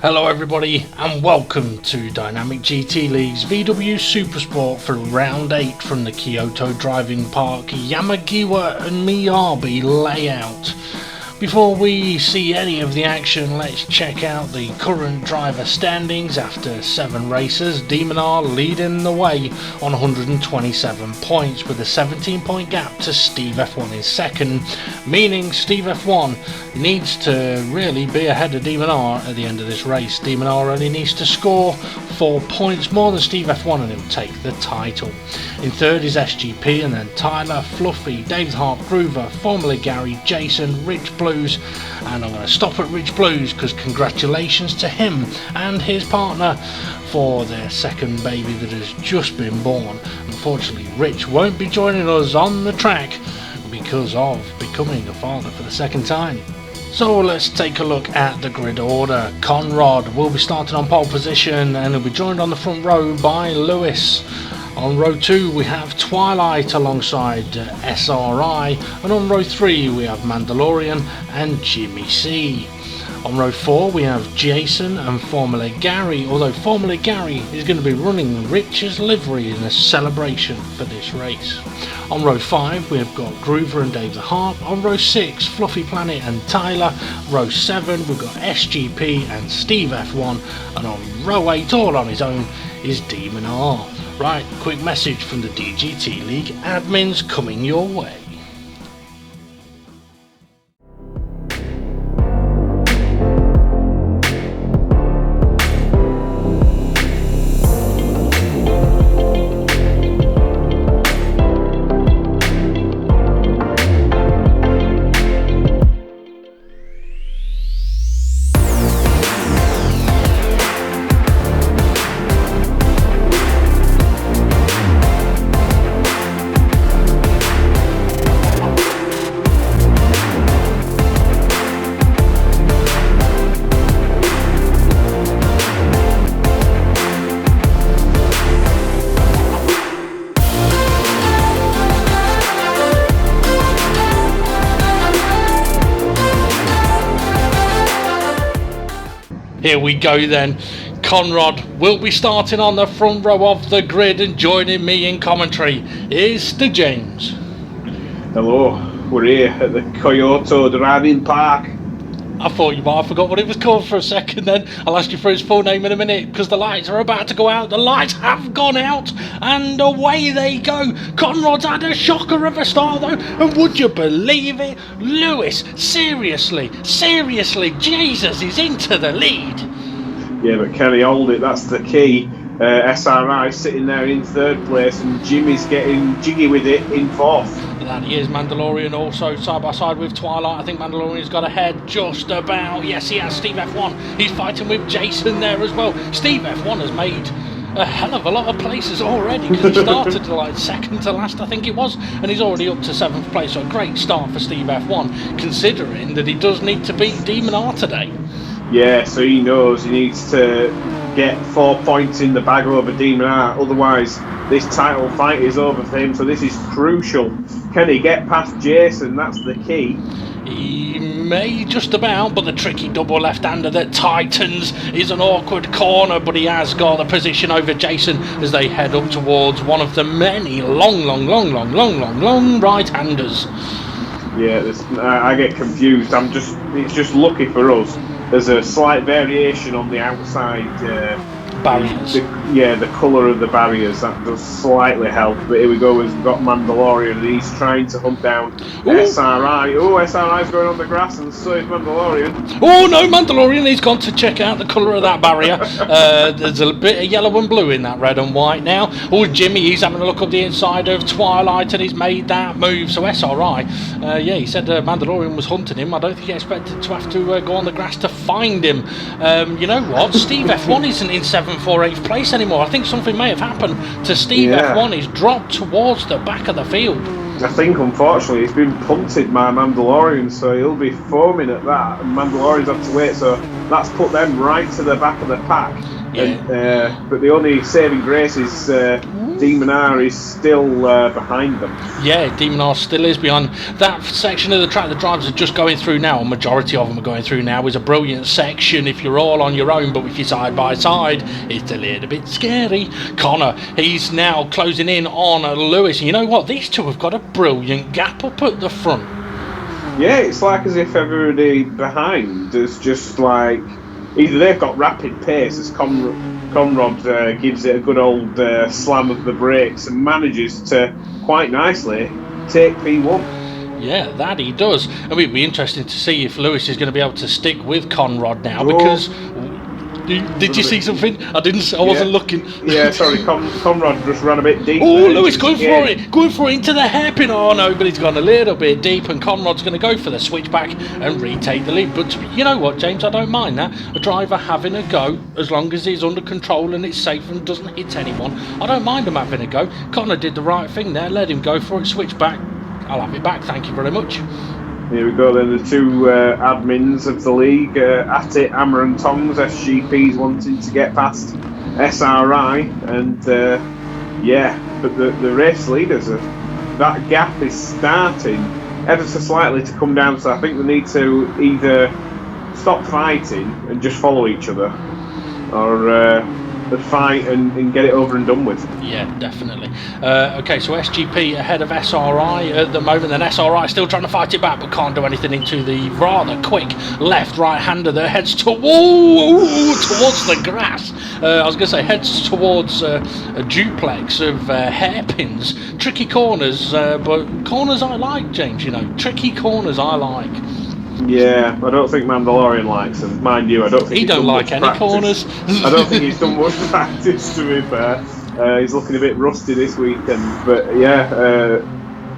Hello everybody and welcome to Dynamic GT League's VW Supersport for round 8 from the Kyoto Driving Park Yamagiwa+Miyabi layout. Before we see any of the action, let's check out the current driver standings after 7 races. Demonar leading the way on 127 points with a 17-point gap to Steve F1 in second, meaning Steve F1 needs to really be ahead of Demonar at the end of this race. Demonar only needs to score 4 points more than Steve F1 and he'll take the title. In third is SGP and then Tyler, Fluffy, Dave Harp, Groover, formerly Gary, Jason, Rich Blues, and I'm going to stop at Rich Blues because congratulations to him and his partner for their second baby that has just been born. Unfortunately, Rich won't be joining us on the track because of becoming a father for the second time. So let's take a look at the grid order. Conrad will be starting on pole position and he'll be joined on the front row by Lewis. On row 2 we have Twilight alongside SRI, and on row 3 we have Mandalorian and Jimmy C. On row 4 we have Jason and formerly Gary, although formerly Gary is going to be running Rich's livery in a celebration for this race. On row 5 we have got Groover and Dave the Harp. On row 6 Fluffy Planet and Tyler. Row 7 we've got SGP and Steve F1, and on row 8 all on his own is Demon R. Right, quick message from the DGT League admins coming your way. Here we go then. Conrad will be starting on the front row of the grid, and joining me in commentary is Mr. James. Hello, we're here at the Kyoto Driving Park. I thought you might have forgot what it was called for a second then. I'll ask you for his full name in a minute because the lights are about to go out. The lights have gone out and away they go. Conrad's had a shocker of a start though, and would you believe it? Lewis, seriously, Jesus is into the lead. Yeah, but can he hold it? That's the key. SRI sitting there in third place and Jimmy's getting jiggy with it in fourth. That he is. Mandalorian also side by side with Twilight. I think Mandalorian's got ahead just about. Yes, he has. Steve F1. He's fighting with Jason there as well. Steve F1 has made a hell of a lot of places already because he started like second to last, I think it was, and he's already up to 7th place. So a great start for Steve F1, considering that he does need to beat Demon R today. Yeah, so he knows he needs to get 4 points in the bag over Demon R, otherwise this title fight is over for him, so this is crucial. Can he get past Jason? That's the key. He may just about, but the tricky double left-hander that tightens is an awkward corner, but he has got the position over Jason as they head up towards one of the many long right-handers. Yeah, I get confused. It's just lucky for us. There's a slight variation on the outside barriers. The colour of the barriers, that does slightly help. But here we go, we've got Mandalorian, and he's trying to hunt down SRI. Oh, SRI's going on the grass, and so is Mandalorian. Oh no, Mandalorian, he's gone to check out the colour of that barrier. There's a bit of yellow and blue in that red and white now. Oh, Jimmy, he's having a look up the inside of Twilight, and he's made that move. So SRI, he said Mandalorian was hunting him. I don't think he expected to have to go on the grass to find him. You know what? Steve F1 isn't in 7th or 8th place anymore. I think something may have happened to Steve F1. He's dropped towards the back of the field. I think unfortunately he's been punted by Mandalorian, so he'll be foaming at that, and Mandalorian's have to wait, so that's put them right to the back of the pack. But the only saving grace is Demon R is still behind them. Yeah, Demon R still is behind. That section of the track the drivers are just going through now, a majority of them are going through now, is a brilliant section if you're all on your own, but if you're side by side, it's a little bit scary. Connor, he's now closing in on Lewis. And you know what? These two have got a brilliant gap up at the front. Yeah, it's like as if everybody behind is just like, either they've got rapid pace as Conrad gives it a good old slam of the brakes and manages to quite nicely take P1. Yeah, that he does. I mean, it'd be interesting to see if Lewis is going to be able to stick with Conrad now, because... Did you see something? I wasn't looking. Yeah, sorry, Conrad just ran a bit deep. Oh, Lewis going for it into the hairpin. Oh no, but he's gone a little bit deep, and Conrad's going to go for the switchback and retake the lead. But you know what, James? I don't mind that. A driver having a go, as long as he's under control and it's safe and doesn't hit anyone. I don't mind him having a go. Connor did the right thing there. Let him go for it. Switchback. I'll have it back. Thank you very much. Here we go then, the two admins of the league, at it, Hammer and Tongs, SGP's wanting to get past SRI, and but the race leaders, that gap is starting ever so slightly to come down, so I think they need to either stop fighting and just follow each other, or fight and get it over and done with. Yeah, definitely. Okay, so SGP ahead of SRI at the moment, and SRI still trying to fight it back but can't do anything into the rather quick left-right-hander that heads towards the grass. I was going to say heads towards a duplex of hairpins. Tricky corners, but corners I like, James, you know. Tricky corners I like. Yeah, I don't think Mandalorian likes them. Mind you, I don't think he don't like any corners. I don't think he's done much practice, to be fair. He's looking a bit rusty this weekend. But yeah,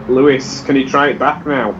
Lewis, can he try it back now?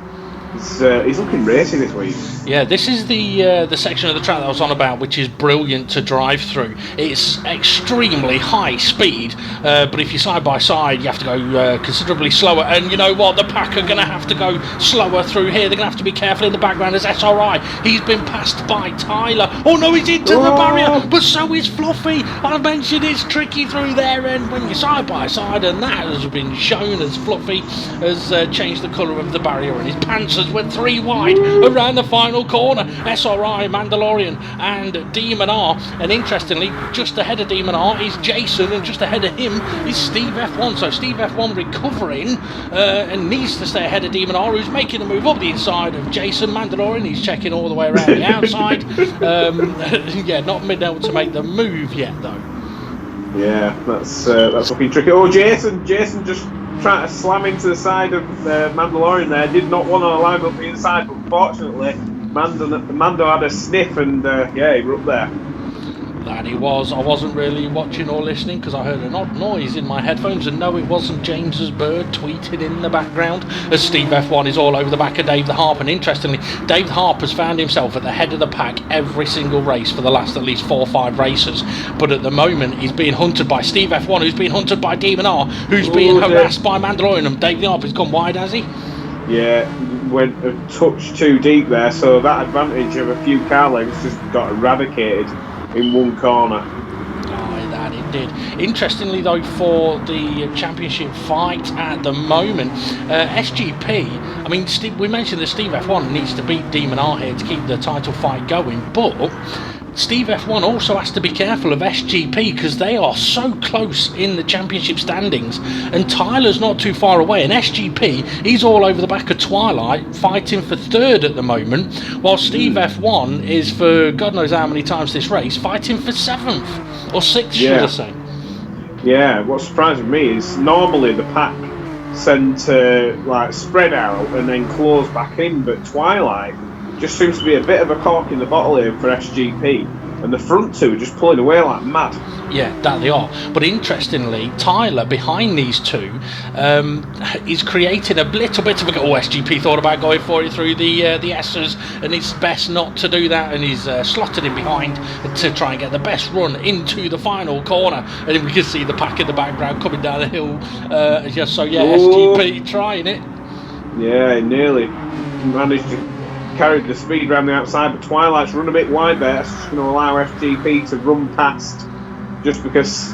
He's looking racy this week. Yeah, this is the section of the track that I was on about, which is brilliant to drive through. It's extremely high speed, but if you're side by side, you have to go considerably slower. And you know what? The pack are going to have to go slower through here. They're going to have to be careful in the background as SRI. He's been passed by Tyler. Oh no, he's into the barrier, but so is Fluffy. I mentioned it's tricky through there, and when you're side by side, and that has been shown as Fluffy has changed the colour of the barrier, and his pants has went 3 wide around the final corner. SRI, Mandalorian and Demon R, and interestingly just ahead of Demon R is Jason, and just ahead of him is Steve F1. So Steve F1 recovering and needs to stay ahead of Demon R, who's making a move up the inside of Jason. Mandalorian, he's checking all the way around the outside. Yeah, not been able to make the move yet though. Yeah, that's looking tricky. Oh, Jason just trying to slam into the side of Mandalorian there. Did not want to line up the inside, but fortunately Mando had a sniff, and yeah, he were up there. That he was. I wasn't really watching or listening because I heard an odd noise in my headphones, and no, it wasn't James's bird tweeting in the background as Steve F1 is all over the back of Dave the Harp. And interestingly, Dave the Harp has found himself at the head of the pack every single race for the last at least 4 or 5 races, but at the moment he's being hunted by Steve F1, who's being hunted by Demon R, who's being harassed by Mandalorian, and Dave the Harp has gone wide, has he? Yeah, went a touch too deep there, so that advantage of a few car lengths just got eradicated in one corner. Oh, that it did. Interestingly though, for the championship fight at the moment, SGP, I mean, we mentioned that Steve F1 needs to beat Demon R here to keep the title fight going, but Steve F1 also has to be careful of SGP because they are so close in the championship standings, and Tyler's not too far away, and SGP, he's all over the back of Twilight fighting for 3rd at the moment, while Steve F1 is, for God knows how many times this race, fighting for 7th or 6th, should I say. Yeah, what surprises me is normally the pack send to like spread out and then close back in, but Twilight just seems to be a bit of a cork in the bottle here for SGP, and the front two are just pulling away like mad. Yeah, that they are. But interestingly, Tyler behind these two is creating a little bit of a... Oh, SGP thought about going for it through the S's, and it's best not to do that, and he's slotted in behind to try and get the best run into the final corner, and then we can see the pack in the background coming down the hill. So yeah, SGP trying it. Yeah, he nearly managed to carried the speed around the outside, but Twilight's run a bit wide there. That's just going to allow FGP to run past just because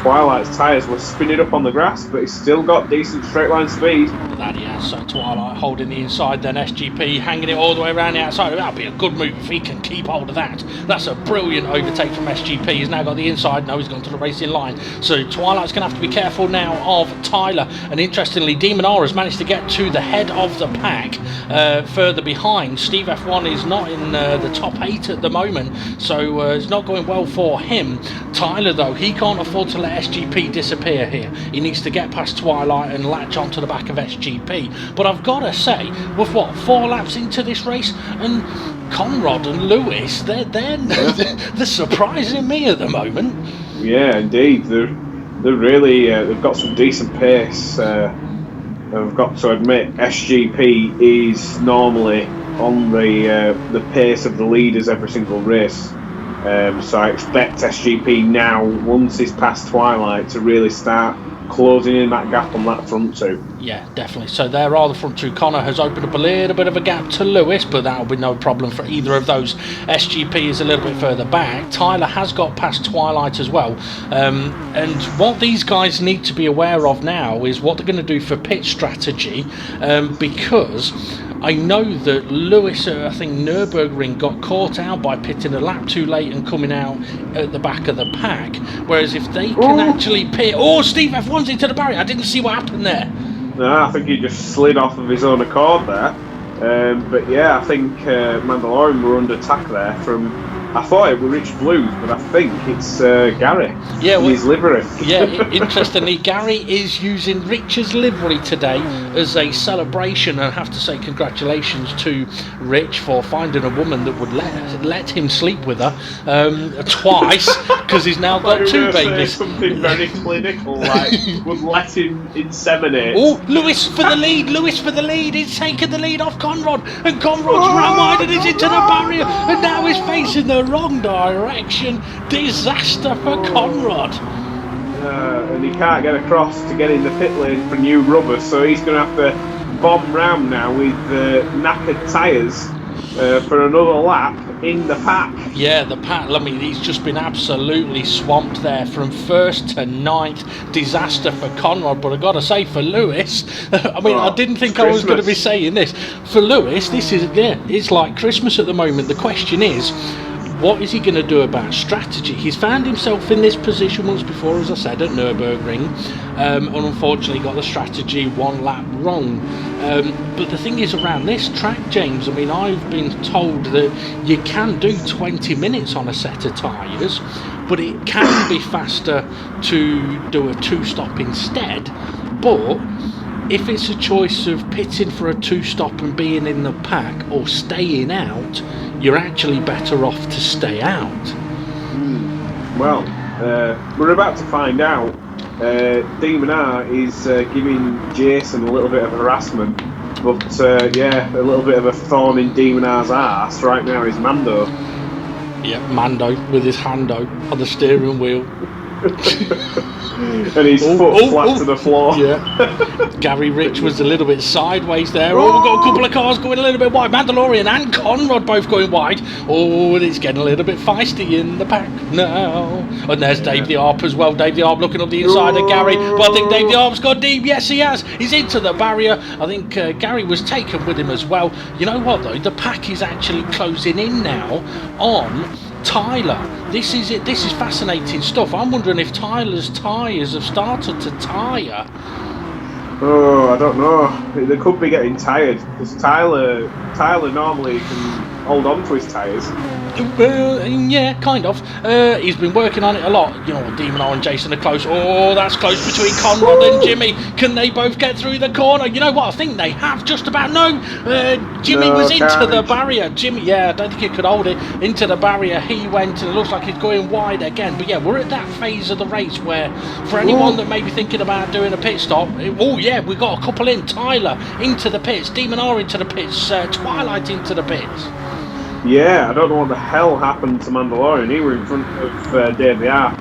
Twilight's tyres were spinning up on the grass, but he's still got decent straight line speed. That he has. So Twilight holding the inside, then SGP hanging it all the way around the outside. That'll be a good move if he can keep hold of that. That's a brilliant overtake from SGP. He's now got the inside. No, he's gone to the racing line. So Twilight's going to have to be careful now of Tyler. And interestingly, Demon R has managed to get to the head of the pack further behind. Steve F1 is not in the top 8 at the moment, so it's not going well for him. Tyler, though, he can't afford to let SGP disappear here. He needs to get past Twilight and latch onto the back of SGP. But I've got to say, with 4 laps into this race, and Conrad and Lewis, they're surprising me at the moment. Yeah, indeed. They're really they've got some decent pace. I've got to admit, SGP is normally on the pace of the leaders every single race. So I expect SGP now, once he's past Twilight, to really start closing in that gap on that front two. Yeah, definitely. So there are the front two. Connor has opened up a little bit of a gap to Lewis, but that'll be no problem for either of those. SGP is a little bit further back. Tyler has got past Twilight as well. And what these guys need to be aware of now is what they're going to do for pit strategy, because I know that Lewis, I think Nürburgring, got caught out by pitting a lap too late and coming out at the back of the pack. Whereas if they can actually pit... Oh, Steve F1's into the barrier. I didn't see what happened there. No, I think he just slid off of his own accord there. But yeah, I think Mandalorian were under attack there from... I thought it were Rich Blues, but I think it's Gary. Yeah, his livery. Yeah, interestingly, Gary is using Rich's livery today as a celebration, and I have to say congratulations to Rich for finding a woman that would let him sleep with her twice, because he's now got 2 babies. Something very clinical, like would let him inseminate. Oh, Lewis for the lead! Lewis for the lead! He's taken the lead off Conrad, and Conrad's ran wide and he's into the barrier, and now he's facing the wrong direction. Disaster for Conrad. And he can't get across to get in the pit lane for new rubber, so he's going to have to bomb round now with knackered tyres for another lap in the pack. Yeah, the pack. I mean, he's just been absolutely swamped there from 1st to 9th. Disaster for Conrad, but I got to say for Lewis, I mean, I didn't think I was going to be saying this. For Lewis, this is, it's like Christmas at the moment. The question is, what is he going to do about strategy? He's found himself in this position once before, as I said, at Nürburgring, and unfortunately got the strategy 1 lap wrong. But the thing is, around this track, James, I mean, I've been told that you can do 20 minutes on a set of tyres, but it can be faster to do a 2-stop instead. But if it's a choice of pitting for a 2-stop and being in the pack or staying out, you're actually better off to stay out. Well, we're about to find out. Demon R is giving Jason a little bit of harassment, but yeah, a little bit of a thorn in Demon R's arse right now is Mando. Yeah, Mando with his hand out on the steering wheel. And his foot flat to the floor. Yeah. Gary Rich was a little bit sideways there. Oh, we've got a couple of cars going a little bit wide. Mandalorian and Conrad both going wide. Oh, it's getting a little bit feisty in the pack now. And there's Dave the Arp as well. Dave the Arp looking up the inside of Gary. But I think Dave the Arp's got deep. Yes, he has. He's into the barrier. I think Gary was taken with him as well. You know what, though? The pack is actually closing in now on Tyler. This is it. This is fascinating stuff. I'm wondering if Tyler's tyres have started to tire. Oh, I don't know. They could be getting tired because Tyler normally can hold on to his tyres. Yeah, kind of. He's been working on it a lot. You know, Demon R and Jason are close. Oh, that's close between Conrad and Jimmy. Can they both get through the corner? You know what? I think they have just about. No, Jimmy was into the barrier. Jimmy, yeah, I don't think he could hold it. Into the barrier he went, and it looks like he's going wide again. But yeah, we're at that phase of the race where, for anyone that may be thinking about doing a pit stop, yeah, we got a couple in. Tyler into the pits, Demon R into the pits, Twilight into the pits. Yeah, I don't know what the hell happened to Mandalorian. He were in front of Dave the Arp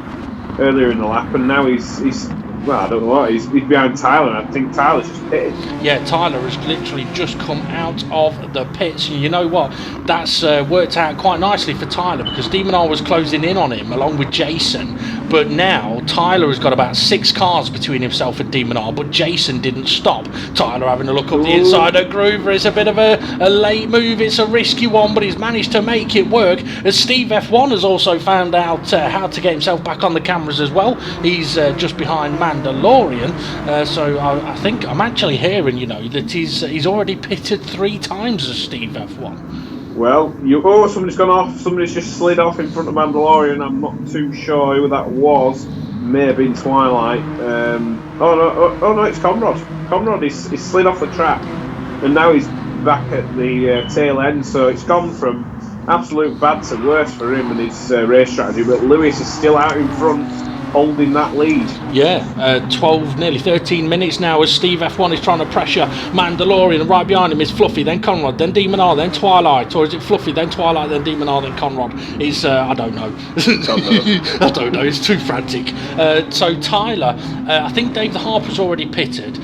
earlier in the lap, and now he's well, I don't know what, he's behind Tyler, and I think Tyler's just pitted. Yeah, Tyler has literally just come out of the pits, and you know what, that's worked out quite nicely for Tyler, because Demon R was closing in on him along with Jason, But now Tyler has got about 6 cars between himself and Demon R, but Jason didn't stop. Tyler having a look up the inside of Groover. It's a bit of a late move. It's a risky one, but he's managed to make it work. As Steve F1 has also found out how to get himself back on the cameras as well. He's just behind Mandalorian. So I think I'm actually hearing, that he's already pitted 3 times as Steve F1. Well, somebody's gone off. Somebody's just slid off in front of Mandalorian. I'm not too sure who that was. May have been Twilight. Oh no, it's Conrad. Conrad is slid off the track, and now he's back at the tail end. So it's gone from absolute bad to worse for him and his race strategy. But Lewis is still out in front, holding that lead. Yeah, 12, nearly 13 minutes now as Steve F1 is trying to pressure Mandalorian, and right behind him is Fluffy, then Conrad, then Demon R, then Twilight, or is it Fluffy, then Twilight, then Demon R, then Conrad? It's, I don't know. I don't know, it's too frantic. So Tyler, I think Dave the Harper's already pitted.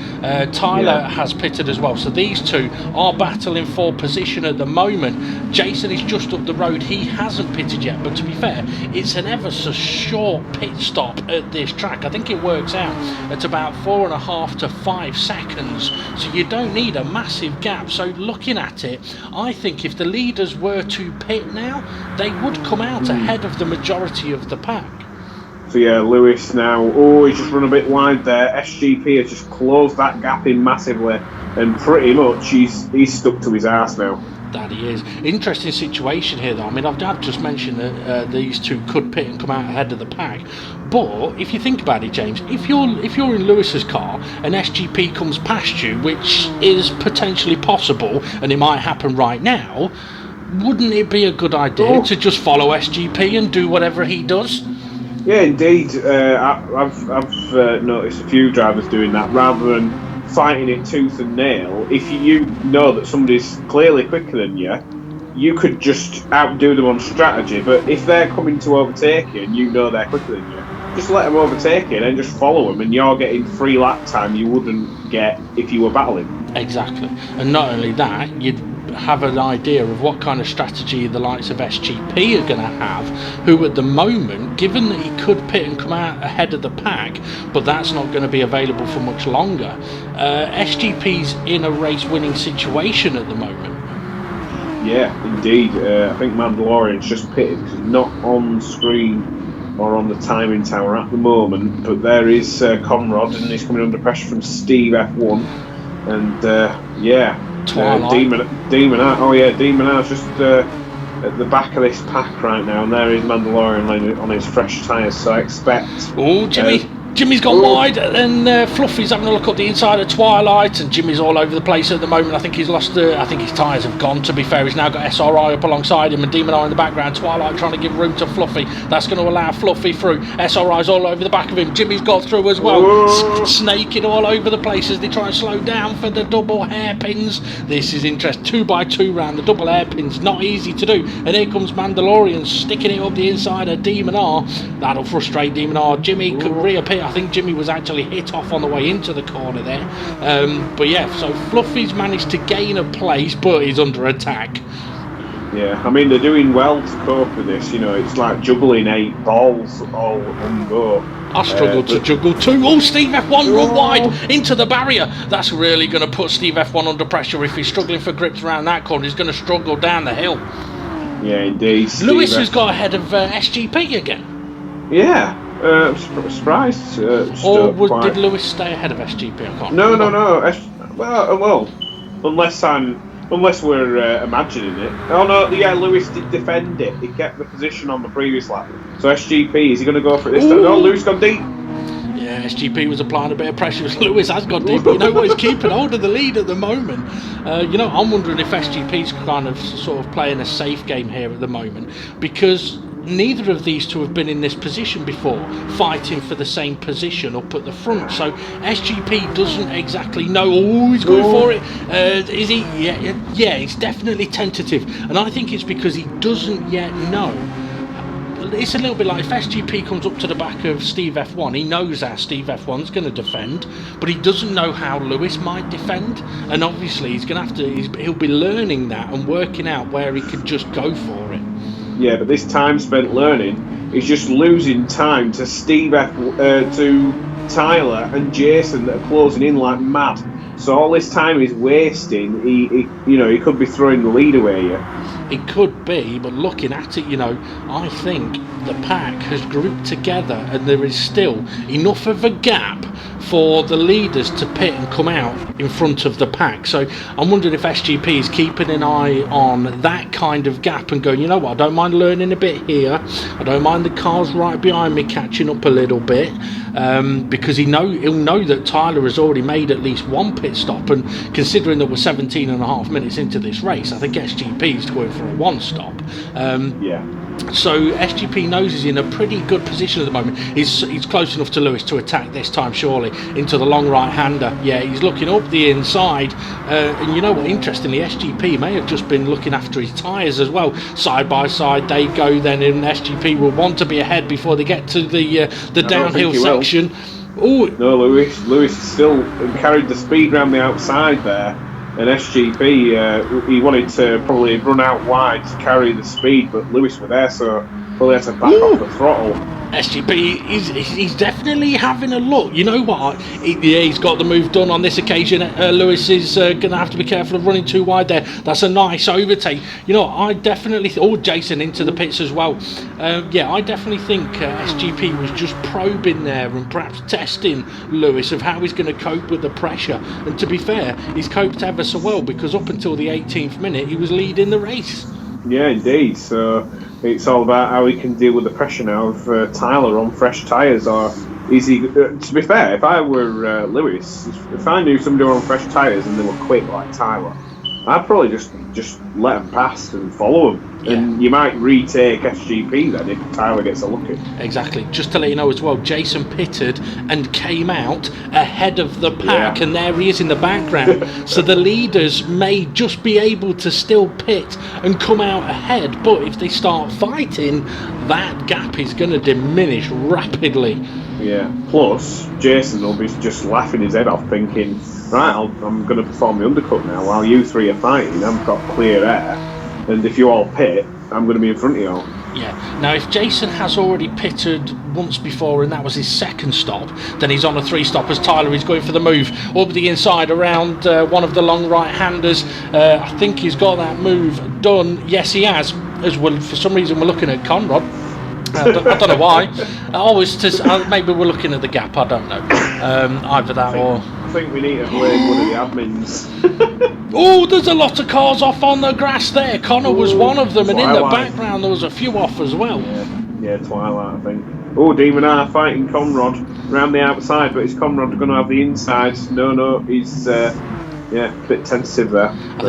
Tyler has pitted as well, so these two are battling for position at the moment. Jason is just up the road, he hasn't pitted yet, but to be fair, it's an ever so short pit stop at this track. I think it works out at about 4.5 to 5 seconds, so you don't need a massive gap. So looking at it, I think if the leaders were to pit now, they would come out ahead of the majority of the pack. So yeah, Lewis now, he's just run a bit wide there. SGP has just closed that gap in massively, and pretty much he's stuck to his arse now. That he is. Interesting situation here though. I mean, I've just mentioned that these two could pit and come out ahead of the pack, but if you think about it, James, if you're in Lewis's car and SGP comes past you, which is potentially possible and it might happen right now, wouldn't it be a good idea to just follow SGP and do whatever he does? Yeah, indeed. I've noticed a few drivers doing that rather than fighting it tooth and nail. If you know that somebody's clearly quicker than you, you could just outdo them on strategy. But if they're coming to overtake you and you know they're quicker than you, just let them overtake you and then just follow them, and you're getting free lap time you wouldn't get if you were battling. Exactly. And not only that, you'd have an idea of what kind of strategy the likes of SGP are going to have, who at the moment, given that he could pit and come out ahead of the pack, but that's not going to be available for much longer. SGP's in a race winning situation at the moment. Yeah, indeed. I think Mandalorian's just pitted because he's not on screen or on the timing tower at the moment, but there is Conrad, and he's coming under pressure from Steve F1, and Demon R. Oh yeah, Demon R's just at the back of this pack right now, and there is Mandalorian on his fresh tyres. So I expect. Oh, Jimmy's gone wide, and Fluffy's having a look up the inside of Twilight, and Jimmy's all over the place at the moment. I think he's lost I think his tyres have gone, to be fair. He's now got SRI up alongside him and Demon R in the background. Twilight trying to give room to Fluffy. That's going to allow Fluffy through. SRI's all over the back of him. Jimmy's got through as well. Snaking all over the place as they try and slow down for the double hairpins. This is interesting. 2x2 round, the double hairpins, not easy to do. And here comes Mandalorian sticking it up the inside of Demon R. That'll frustrate Demon R. Jimmy could reappear. I think Jimmy was actually hit off on the way into the corner there. But yeah, so Fluffy's managed to gain a place, but he's under attack. Yeah, I mean, they're doing well to cope with this. It's like juggling 8 balls all on go. I struggled to juggle too. Oh, Steve F1 run wide into the barrier. That's really going to put Steve F1 under pressure. If he's struggling for grips around that corner, he's going to struggle down the hill. Yeah, indeed. Lewis has got ahead of SGP again. Yeah. Surprised. Did Lewis stay ahead of SGP? I can't No. Well, unless we're imagining it. Oh no, yeah, Lewis did defend it. He kept the position on the previous lap. So SGP, is he going to go for it this time? No, Lewis gone deep. Yeah, SGP was applying a bit of pressure. Lewis has gone deep, but you know what? He's keeping hold of the lead at the moment. I'm wondering if SGP's kind of sort of playing a safe game here at the moment, because neither of these two have been in this position before, fighting for the same position up at the front. So SGP doesn't exactly know. Oh, he's going for it. Is he? Yeah, he's definitely tentative, and I think it's because he doesn't yet know. It's a little bit like if SGP comes up to the back of Steve F1, he knows how Steve F1's going to defend, but he doesn't know how Lewis might defend, and obviously he's going to have to. He'll be learning that and working out where he could just go for it. Yeah, but this time spent learning He's just losing time to to Tyler and Jason that are closing in like mad. So all this time he's wasting. He could be throwing the lead away here. It could be, but looking at it, I think the pack has grouped together and there is still enough of a gap for the leaders to pit and come out in front of the pack. So I'm wondering if SGP is keeping an eye on that kind of gap and going, you know what, I don't mind learning a bit here. I don't mind the cars right behind me catching up a little bit, because he'll know that Tyler has already made at least one pit stop, and considering that we're 17 and a half minutes into this race, I think SGP is going for a one stop. So SGP knows he's in a pretty good position at the moment. He's close enough to Lewis to attack this time, surely, into the long right-hander. Yeah, he's looking up the inside. And you know what, interestingly, SGP may have just been looking after his tyres as well. Side by side they go then, and SGP will want to be ahead before they get to the downhill section. Oh no, Lewis still carried the speed around the outside there. And SGP, he wanted to probably run out wide to carry the speed, but Lewis were there, so probably had to back off the throttle. SGP, he's definitely having a look. You know what? He's got the move done on this occasion. Lewis is going to have to be careful of running too wide there. That's a nice overtake. I definitely... Jason into the pits as well. I definitely think SGP was just probing there and perhaps testing Lewis of how he's going to cope with the pressure. And to be fair, he's coped ever so well, because up until the 18th minute, he was leading the race. Yeah, indeed. So it's all about how he can deal with the pressure now of Tyler on fresh tyres. Or is he? To be fair, if I were Lewis, if I knew somebody were on fresh tyres and they were quick like Tyler, I'd probably just let them pass and follow them. Yeah. And you might retake SGP then if Tyler gets a look at. Exactly. Just to let you know as well, Jason pitted and came out ahead of the pack, and there he is in the background. So the leaders may just be able to still pit and come out ahead, but if they start fighting, that gap is going to diminish rapidly. Yeah. Plus, Jason will be just laughing his head off, thinking, right, I'm going to perform the undercut now while you three are fighting. I've got clear air, and if you all pit, I'm going to be in front of you all. Yeah. Now, if Jason has already pitted once before and that was his second stop, then he's on a 3-stop as Tyler is going for the move up the inside around one of the long right-handers. I think he's got that move done. Yes, he has. As well, for some reason, we're looking at Conrad. I don't know why. Maybe we're looking at the gap. I don't know. Either that or... I think we need to blame one of the admins. Oh, there's a lot of cars off on the grass there. Connor was one of them, Twilight. And in the background there was a few off as well. Yeah, Twilight, I think. Oh, Demon R fighting Conrad around the outside, but is Conrad going to have the inside? No, he's a bit tentative there. I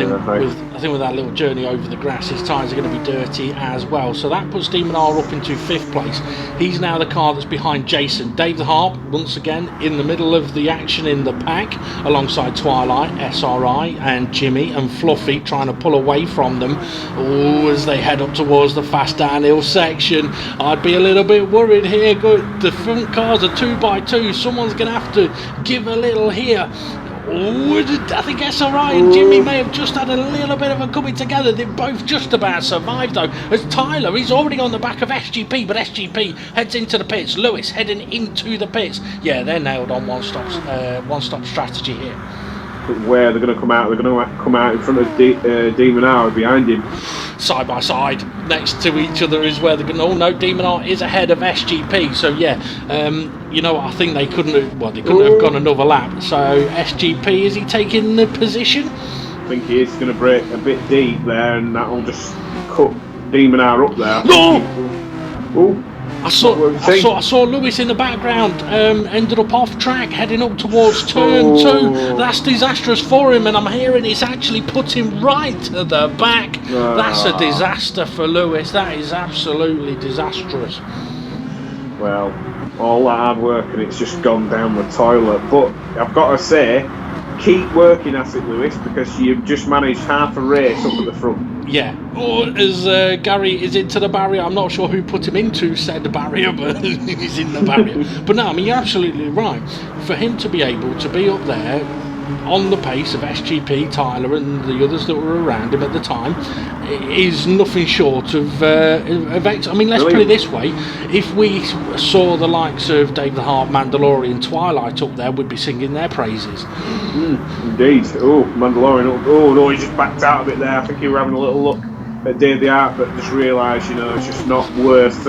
think with that little journey over the grass, his tyres are going to be dirty as well. So that puts Demon R up into 5th place. He's now the car that's behind Jason. Dave the Harp, once again, in the middle of the action in the pack, alongside Twilight, SRI, and Jimmy, and Fluffy, trying to pull away from them. Oh, as they head up towards the fast downhill section. I'd be a little bit worried here. The front cars are 2x2. Someone's going to have to give a little here. Oh, I think SRI and Jimmy may have just had a little bit of a coming together. They both just about survived though. As Tyler, he's already on the back of SGP, but SGP heads into the pits. Lewis heading into the pits. Yeah, they're nailed on one-stop strategy here. Where they're going to come out? They're going to come out in front of Demon R behind him. Side by side, next to each other is where they're going to... Oh no, Demon R is ahead of SGP. So yeah, I think they couldn't have gone another lap. So SGP, is he taking the position? I think he is going to break a bit deep there, and that'll just cut Demon R up there. No! I saw Lewis in the background, ended up off track, heading up towards turn 2. That's disastrous for him, and I'm hearing it's actually put him right at the back. That's a disaster for Lewis. That is absolutely disastrous. Well, all that hard work and it's just gone down the toilet. But I've got to say, keep working at it, Lewis, because you've just managed half a race up at the front. Yeah, or as Gary is into the barrier, I'm not sure who put him into said barrier, but he's in the barrier. But no, I mean, you're absolutely right. For him to be able to be up there, on the pace of SGP, Tyler, and the others that were around him at the time, is nothing short of let's put it this way: if we saw the likes of Dave the Harp, Mandalorian, Twilight up there, we'd be singing their praises. Indeed. Oh, Mandalorian. Oh no, he just backed out a bit there. I think he were having a little look at Dave the Harp, but just realised, it's just not worth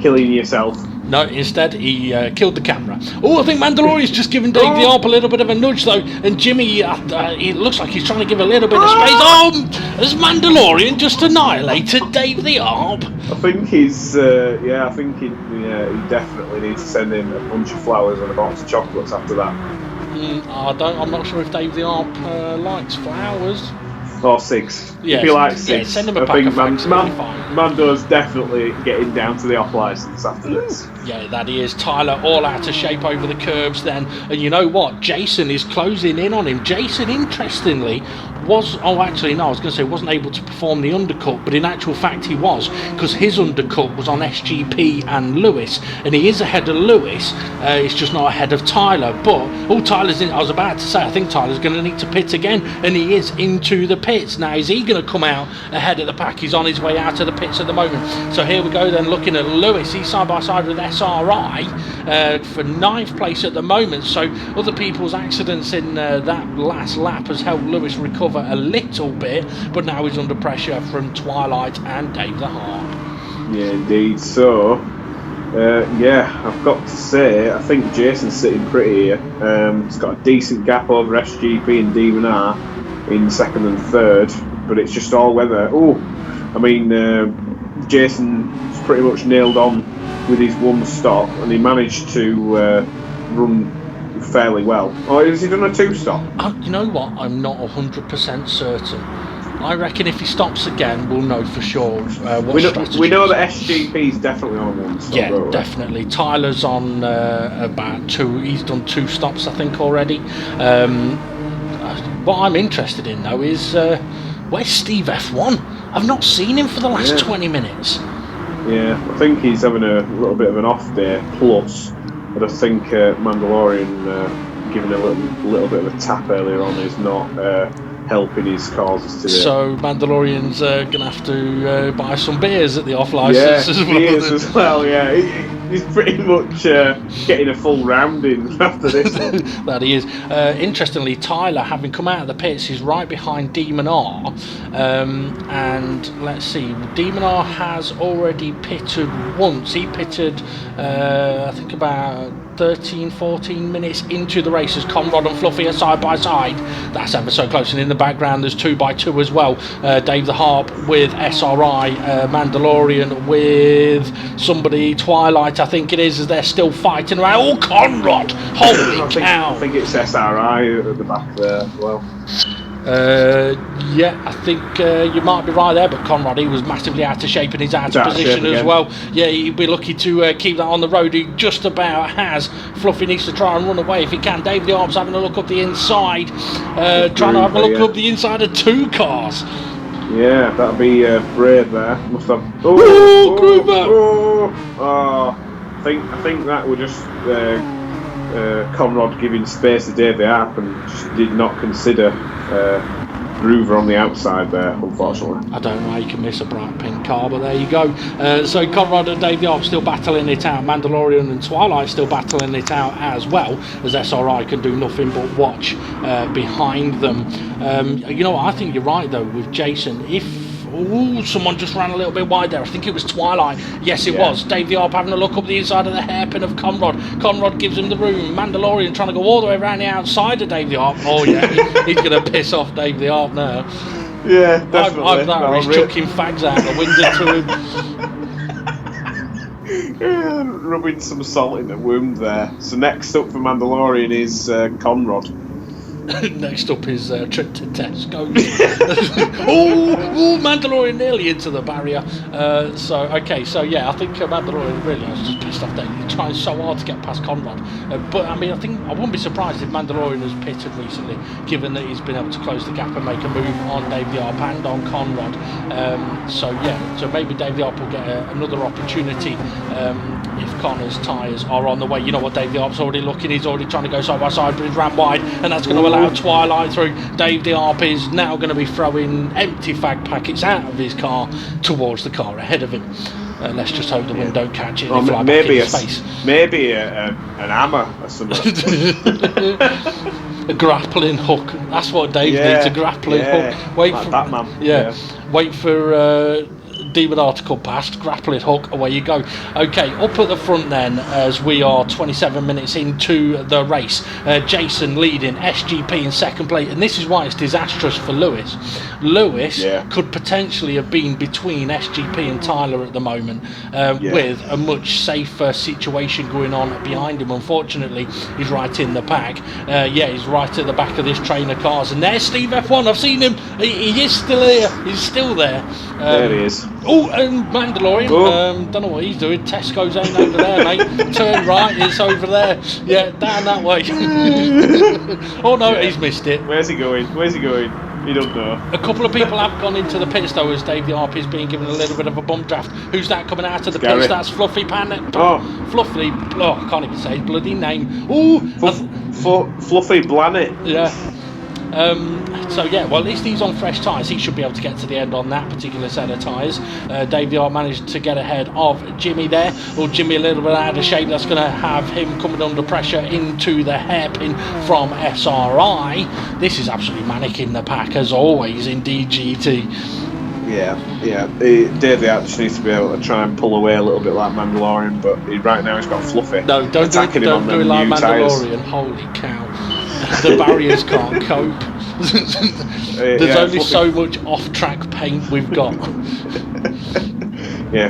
killing yourself. No, instead he killed the camera. Oh, I think Mandalorian's just given Dave the Harp a little bit of a nudge though, and Jimmy, it looks like he's trying to give a little bit of space. Oh, has Mandalorian just annihilated Dave the Harp? I think he's, he definitely needs to send in a bunch of flowers and a box of chocolates after that. I'm not sure if Dave the Harp likes flowers. Or 6. Yeah, if he likes 6, yeah, send him a pack of fags. Mando's definitely getting down to the off licence after this. Yeah, that he is. Tyler all out of shape over the curbs then. And you know what? Jason is closing in on him. Jason, interestingly, wasn't able to perform the undercut, but in actual fact he was, because his undercut was on SGP and Lewis, and he is ahead of Lewis. It's just not ahead of Tyler. But Tyler's in. I was about to say, I think Tyler's going to need to pit again, and he is into the pits now. Is he going to come out ahead of the pack? He's on his way out of the pits at the moment. So here we go then, looking at Lewis. He's side by side with SRI for 9th place at the moment. So other people's accidents in that last lap has helped Lewis recover a little bit, but now he's under pressure from Twilight and Dave the Harp. Yeah, indeed. So I've got to say, I think Jason's sitting pretty here. He's got a decent gap over SGP and Demon R in 2nd and 3rd, but it's just all weather. Jason's pretty much nailed on with his one stop, and he managed to run fairly well. Or has he done a 2 stop? You know what? I'm not 100% certain. I reckon if he stops again, we'll know for sure. We know that SGP's definitely on a 1 stop. Yeah, definitely. Tyler's on about 2. He's done 2 stops, I think, already. What I'm interested in, though, is where's Steve F1? I've not seen him for the last 20 minutes. Yeah, I think he's having a little bit of an off day, plus, but I think Mandalorian giving a little bit of a tap earlier on is not helping his causes today. So Mandalorian's going to have to buy some beers at the off licence as well. Beers as well, yeah. He's pretty much getting a full round in after this one. That he is. Interestingly, Tyler, having come out of the pits, is right behind Demon R. And let's see, Demon R has already pitted once. He pitted, I think, about 13-14 minutes into the races. Conrad and Fluffy are side by side. That's ever so close. And in the background there's 2x2 as well. Dave the Harp with SRI, Mandalorian with somebody, Twilight I think it is, as they're still fighting around. Oh, Conrad! Holy cow! I think it's SRI at the back there as well. Yeah, I think you might be right there, but Conrad, he was massively out of shape and he's out of position as well. Yeah, he'd be lucky to keep that on the road. He just about has. Fluffy needs to try and run away if he can. Dave the Harp's having a look up the inside, trying to have a look up the inside of 2 cars. Yeah, that'd be brave there. Must have. I think that would just Conrad giving space to Dave the Harp and just did not consider Groover on the outside there, unfortunately. I don't know how you can miss a bright pink car, but there you go. So Conrad and Dave the Harp still battling it out. Mandalorian and Twilight still battling it out as well, as SRI can do nothing but watch behind them. You know what, I think you're right though with Jason. If someone just ran a little bit wide there. I think it was Twilight. Yes, it was. Dave the Harp having a look up the inside of the hairpin of Conrad. Conrad gives him the room. Mandalorian trying to go all the way around the outside of Dave the Harp. Oh, yeah. He's going to piss off Dave the Harp now. Yeah, definitely. I've that he's chucking fags out the window to him. Rubbing some salt in the wound there. So next up for Mandalorian is Conrad. Next up is trip to Tesco. Mandalorian nearly into the barrier. I think Mandalorian really, I was just pissed off there. He's trying so hard to get past Conrad. But I mean, I wouldn't be surprised if Mandalorian has pitted recently, given that he's been able to close the gap and make a move on Dave the Harp and on Conrad. So maybe Dave the Harp will get another opportunity if Connor's tyres are on the way. You know what, Dave the Harp's already looking, he's already trying to go side by side, but he's ran wide, and that's going to allow crowd twilight through. Dave the Harp is now going to be throwing empty fag packets out of his car towards the car ahead of him. Let's just hope the wind don't catch it and fly back in space. Maybe an hammer or something. A grappling hook. That's what Dave needs, a grappling hook. Wait like for Batman. Wait for Demon R to come past, grappling hook, away you go. Okay, up at the front then, as we are 27 minutes into the race. Jason leading, SGP in second place, and this is why it's disastrous for Lewis. Lewis could potentially have been between SGP and Tyler at the moment, with a much safer situation going on behind him. Unfortunately, he's right in the pack. He's right at the back of this train of cars, and there's Steve F1. I've seen him. He is still here. He's still there. There he is. Oh, and Mandalorian. Don't know what he's doing. Tesco's ain't over there, mate. Turn right, it's over there. Yeah, down that way. Oh no, he's missed it. Where's he going? You don't know. A couple of people have gone into the pits though, as Dave the Harp is being given a little bit of a bump draft. Who's that coming out of the pits? That's Fluffy Fluffy. Oh, I can't even say his bloody name. Oh, Fluffy Blanet. Yeah. At least he's on fresh tyres. He should be able to get to the end on that particular set of tyres. Dave the Art managed to get ahead of Jimmy there. Well, Jimmy a little bit out of shape. That's going to have him coming under pressure into the hairpin from SRI. This is absolutely manic in the pack, as always, in DGT. Yeah. Dave the Art just needs to be able to try and pull away a little bit like Mandalorian, but right now he's got Fluffy. No, don't do it like Mandalorian. Holy cow. The barriers can't cope. There's only so much off-track paint we've got.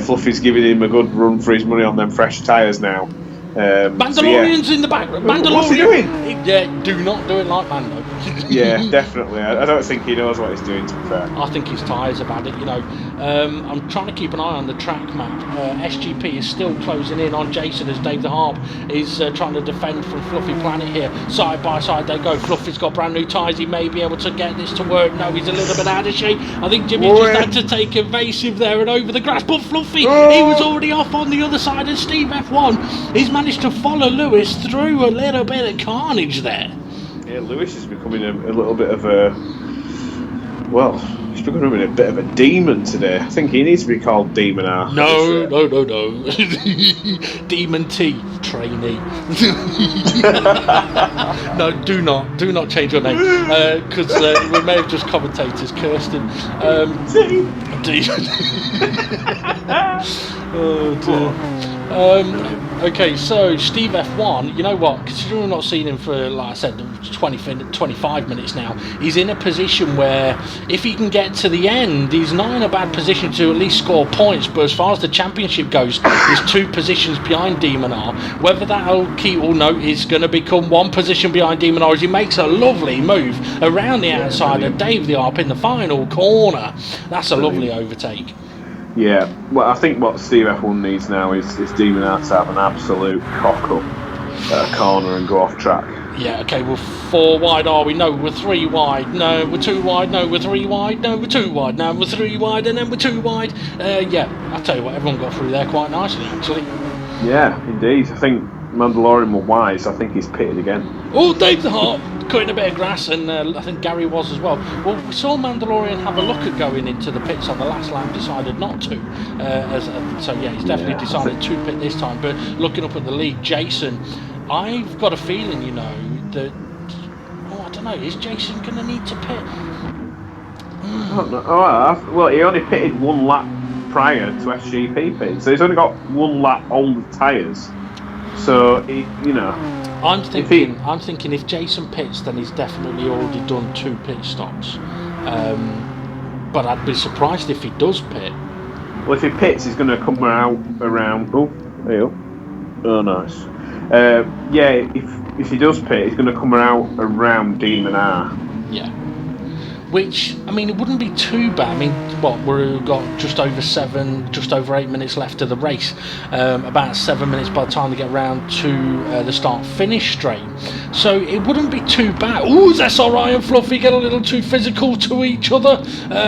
Fluffy's giving him a good run for his money on them fresh tyres now. Mandalorian's in the back. Mandalorian. What's he doing? Do not do it like Mando. Yeah, definitely. I don't think he knows what he's doing, to be fair. I think his tyres about it, I'm trying to keep an eye on the track map. SGP is still closing in on Jason as Dave the Harp is trying to defend from Fluffy Planet here. Side by side they go. Fluffy's got brand new tyres. He may be able to get this to work. No, he's a little bit out of shape. I think Jimmy just had to take evasive there and over the grass. But Fluffy, he was already off on the other side, and Steve F1, he's managed to follow Lewis through a little bit of carnage there. Yeah, Lewis is becoming a little bit of he's becoming a bit of a demon today. I think he needs to be called Demon R. No. Demon T trainee. No, do not change your name, because we may have just commentators cursed him. Oh dear. Okay, so Steve F1, you know what, considering we've not seen him for, like I said, 25 minutes now, he's in a position where if he can get to the end, he's not in a bad position to at least score points, but as far as the championship goes, he's 2 positions behind Demon R. Whether that'll keep or no, it's going to become 1 position behind Demon R as he makes a lovely move around the outside of Dave the Arp in the final corner. That's a lovely overtake. Yeah, well, I think what Steve F1 needs now is Demon R to have an absolute cock-up at a corner and go off track. Yeah, okay, we're 4 wide, are we? No, we're 3 wide. No, we're 2 wide. No, we're 3 wide. No, we're 2 wide. No, we're 3 wide, and then we're 2 wide. I'll tell you what, everyone got through there quite nicely, actually. Yeah, indeed. I think Mandalorian were wise. I think he's pitted again. Oh, Dave the Harp cutting a bit of grass, and I think Gary was as well. Well, we saw Mandalorian have a look at going into the pits on the last lap, decided not to. He's definitely decided to pit this time. But looking up at the lead, Jason, I've got a feeling, that... I don't know, is Jason going to need to pit? I don't know. Well, he only pitted 1 lap prior to SGP pit, so he's only got 1 lap on the tyres. So, I'm thinking if Jason pits, then he's definitely already done 2 pit stops. But I'd be surprised if he does pit. Well, if he pits, he's going to come around. Oh, there you go. Oh, nice. If he does pit, he's going to come around Demon R. Yeah. Which, I mean, it wouldn't be too bad. I mean, we've got just over 8 minutes left of the race. About 7 minutes by the time they get round to the start-finish straight. So it wouldn't be too bad. Ooh, SRI and Fluffy get a little too physical to each other.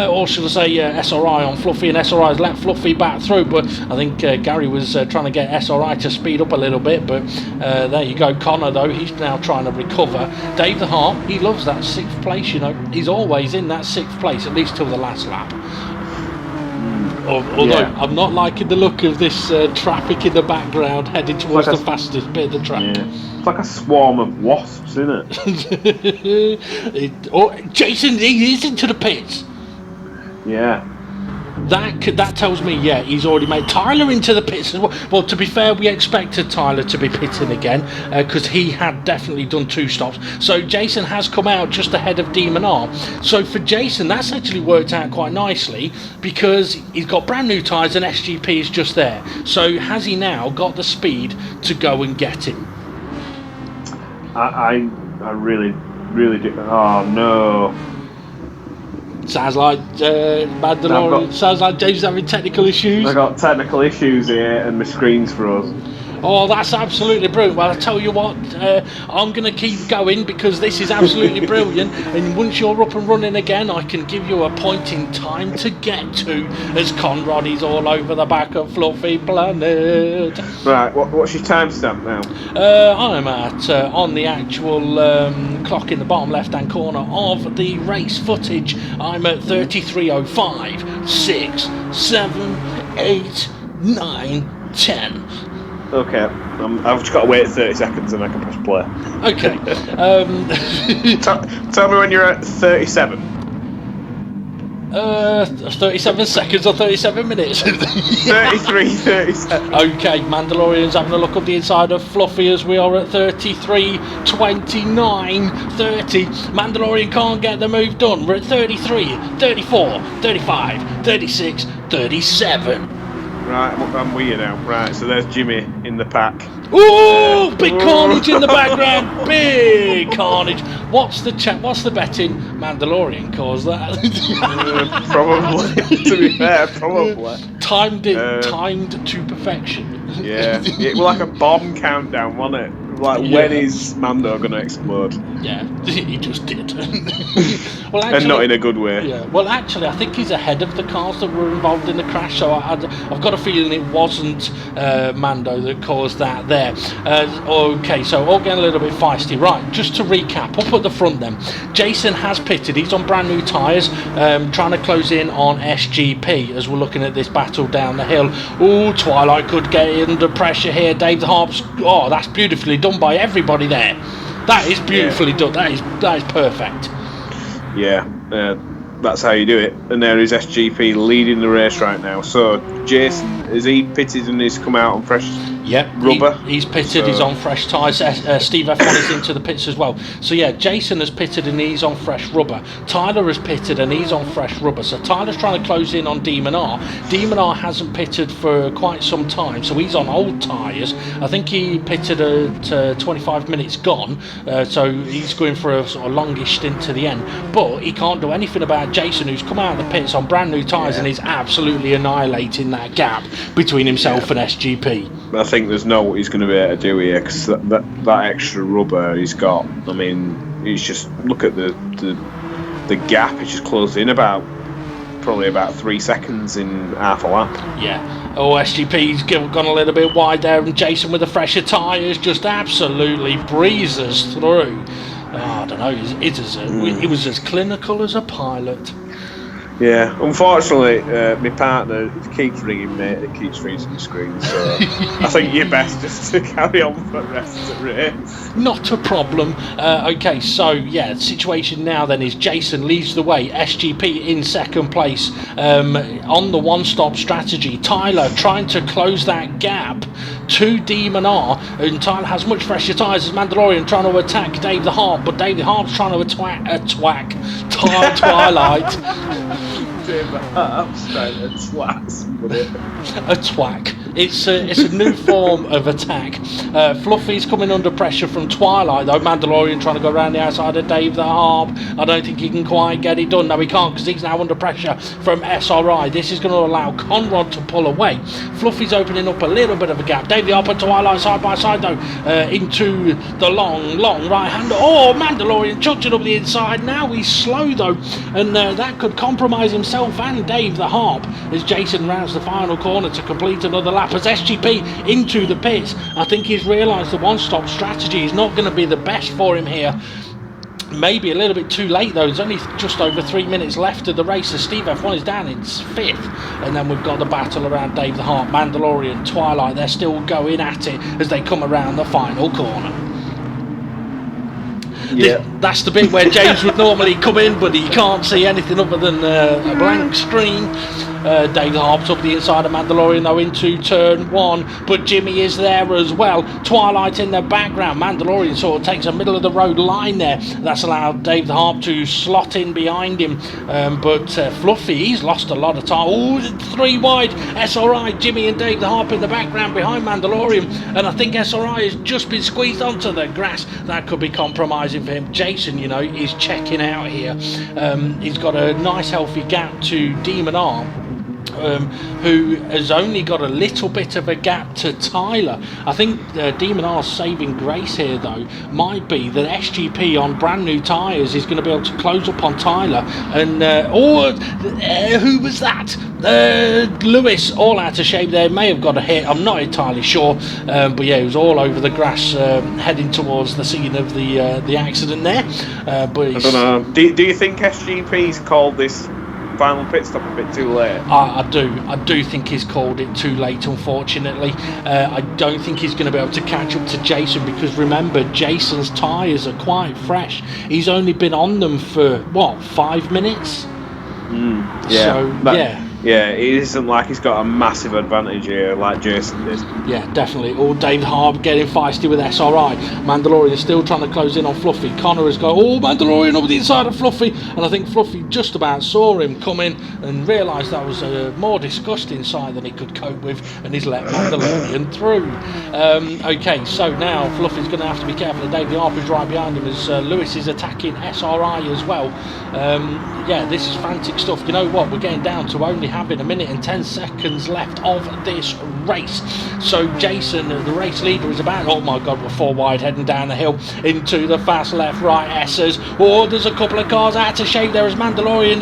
Or should I say SRI on Fluffy, and SRI's let Fluffy back through. But I think Gary was trying to get SRI to speed up a little bit. But there you go. Connor, though, he's now trying to recover. Dave the Harp, he loves that 6th place, you know. He's always in that 6th place, at least till the last lap. Although I'm not liking the look of this traffic in the background heading towards the fastest bit of the track. Yeah. It's like a swarm of wasps, isn't it? Jason, he is into the pits. Yeah. That tells me, he's already made Tyler into the pits as well. Well, to be fair, we expected Tyler to be pitting again because he had definitely done 2 stops. So Jason has come out just ahead of Demon R. So for Jason, that's actually worked out quite nicely because he's got brand new tyres and SGP is just there. So has he now got the speed to go and get him? I really do. Oh no. Sounds like Mandalorian. Sounds like James having technical issues. I got technical issues here, and my screen's froze. Oh, that's absolutely brilliant. Well, I tell you what, I'm going to keep going because this is absolutely brilliant. And once you're up and running again, I can give you a point in time to get to as Conrad is all over the back of Fluffy Planet. Right, what's your timestamp now? I'm at, on the actual clock in the bottom left-hand corner of the race footage, I'm at 33:05, 6, 7, 8, 9, 10. Okay, I've just got to wait 30 seconds and I can press play. Okay. Tell me when you're at 37. 37 seconds or 37 minutes? 33, 37. Okay, Mandalorian's having a look up the inside of Fluffy as we are at 33, 29, 30. Mandalorian can't get the move done. We're at 33, 34, 35, 36, 37. Right, I'm with you now. Right, so there's Jimmy in the pack. Ooh, big carnage in the background. Big carnage. What's the betting? Mandalorian caused that. Probably. To be fair, probably. Timed to perfection. Yeah. It was like a bomb countdown, wasn't it? Like, when is Mando going to explode? Yeah, he just did. Well, actually, and not in a good way. Yeah. Well, actually, I think he's ahead of the cars that were involved in the crash. So I've got a feeling it wasn't Mando that caused that there. Okay, so all getting a little bit feisty. Right, just to recap, up at the front then, Jason has pitted. He's on brand new tyres, trying to close in on SGP as we're looking at this battle down the hill. Oh, Twilight could get under pressure here. Dave the Harps. Oh, that's beautifully done by everybody there. That is beautifully done. That is perfect. Yeah, that's how you do it. And there is SGP leading the race right now. So Jason, has he pitted and he's come out on fresh rubber? He's pitted. He's on fresh tyres. Steve F1 is into the pits as well. So yeah, Jason has pitted and he's on fresh rubber. Tyler has pitted and he's on fresh rubber. So Tyler's trying to close in on Demon R. Demon R hasn't pitted for quite some time, so he's on old tyres. I think he pitted at 25 minutes gone, so he's going for a sort of longish stint to the end. But he can't do anything about Jason, who's come out of the pits on brand new tyres and is absolutely annihilating that gap between himself and SGP. I think there's no what he's going to be able to do here, because that extra rubber he's got. I mean, he's just look at the gap. It's just closed in probably about 3 seconds in half a lap. Yeah. Oh, SGP's gone a little bit wide there, and Jason with the fresher tyres just absolutely breezes through. Oh, I don't know. He was as clinical as a pilot. Yeah, unfortunately, my partner keeps ringing me. It keeps freezing the screen, so I think you're best just to carry on for the rest of the race. Not a problem. Okay, so yeah, the situation now then is Jason leads the way. SGP in second place on the one-stop strategy. Tyler trying to close that gap to Demon R, and Tyler has much fresher tyres as Mandalorian trying to attack Dave the Harp, but Dave the Harp's trying to attack Twilight. David Harp's trying to twat somebody. A twack. It's a new form of attack. Fluffy's coming under pressure from Twilight, though. Mandalorian trying to go around the outside of Dave the Harp. I don't think he can quite get it done. No, he can't, because he's now under pressure from SRI. This is going to allow Conrad to pull away. Fluffy's opening up a little bit of a gap. Dave the Harp and Twilight side by side, though, into the long right hand. Oh, Mandalorian chucked it up the inside. Now he's slow, though, and that could compromise himself and Dave the Harp as Jason rounds the final corner to complete another lap as SGP into the pits. I think he's realised the one-stop strategy is not going to be the best for him here. Maybe a little bit too late, though. There's only just over 3 minutes left of the race as Steve F1 is down in 5th, and then we've got the battle around Dave the Harp, Mandalorian, Twilight. They're still going at it as they come around the final corner. Yeah. That's the bit where James would normally come in, but he can't see anything other than a blank screen. Dave the Harp's up the inside of Mandalorian, though, into turn 1, but Jimmy is there as well. Twilight in the background. Mandalorian sort of takes a middle of the road line there. That's allowed Dave the Harp to slot in behind him, but Fluffy, he's lost a lot of time. Oh, 3 wide. SRI, Jimmy and Dave the Harp in the background behind Mandalorian, and I think SRI has just been squeezed onto the grass. That could be compromising for him. Jason, you know, is checking out here. He's got a nice healthy gap to Demon Arm, who has only got a little bit of a gap to Tyler. I think Demon R's saving grace here, though, might be that SGP on brand new tyres is going to be able to close up on Tyler. And who was that? Lewis, all out of shape there, may have got a hit, I'm not entirely sure, but yeah, he was all over the grass heading towards the scene of the accident there. But I don't know. Do you think SGP's called this final pit stop a bit too late? I do think he's called it too late, unfortunately. I don't think he's going to be able to catch up to Jason, because remember, Jason's tyres are quite fresh. He's only been on them for, what, 5 minutes? Yeah, it isn't like he's got a massive advantage here like Jason did. Yeah, definitely. Oh, Dave Harb getting feisty with SRI. Mandalorian still trying to close in on Fluffy. Connor has got, Mandalorian over the inside of Fluffy, and I think Fluffy just about saw him come in and realised that was a more disgusting sight than he could cope with, and he's let Mandalorian through. Okay, so now Fluffy's going to have to be careful. Dave the Harp is right behind him as Lewis is attacking SRI as well. Yeah, this is frantic stuff. You know what? We're getting down to only having 1 minute and 10 seconds left of this race. So Jason, the race leader, is about, oh my god, we're 4 wide heading down the hill into the fast left right S's. Oh, there's a couple of cars out of shape there as Mandalorian.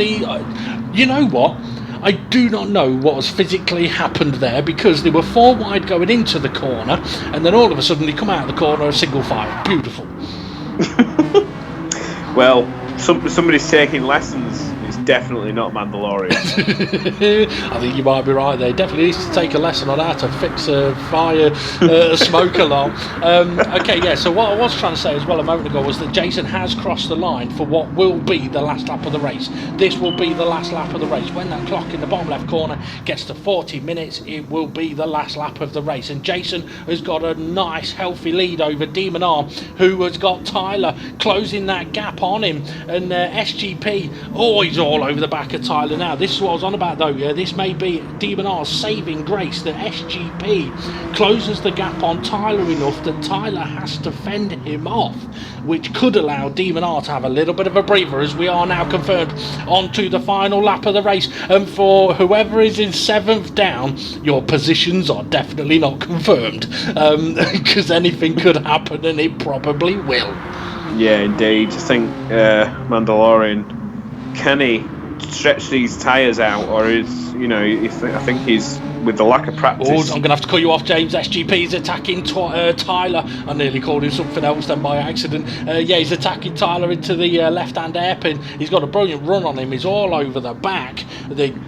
You know what? I do not know what has physically happened there, because they were 4 wide going into the corner, and then all of a sudden they come out of the corner a single file. Beautiful. Well, somebody's taking lessons. It's definitely not Mandalorian. I think you might be right there. Definitely needs to take a lesson on how to fix a fire smoke alarm. Okay, yeah, so what I was trying to say as well a moment ago was that Jason has crossed the line for what will be the last lap of the race. This will be the last lap of the race. When that clock in the bottom left corner gets to 40 minutes, it will be the last lap of the race. And Jason has got a nice, healthy lead over Demon Arm, who has got Tyler closing that gap on him. And SGP, he's all over the back of Tyler now. This is what I was on about, though. Yeah, this may be Demon R's saving grace, that SGP closes the gap on Tyler enough that Tyler has to fend him off, which could allow Demon R to have a little bit of a breather, as we are now confirmed onto the final lap of the race. And for whoever is in 7th down, your positions are definitely not confirmed, because anything could happen, and it probably will. Yeah, indeed. I think Mandalorian, can he stretch these tyres out, or is, I think he's, with the lack of practice. I'm going to have to cut you off, James. SGP's attacking Tyler. I nearly called him something else then by accident. Yeah, he's attacking Tyler into the left-hand hairpin. He's got a brilliant run on him. He's all over the back.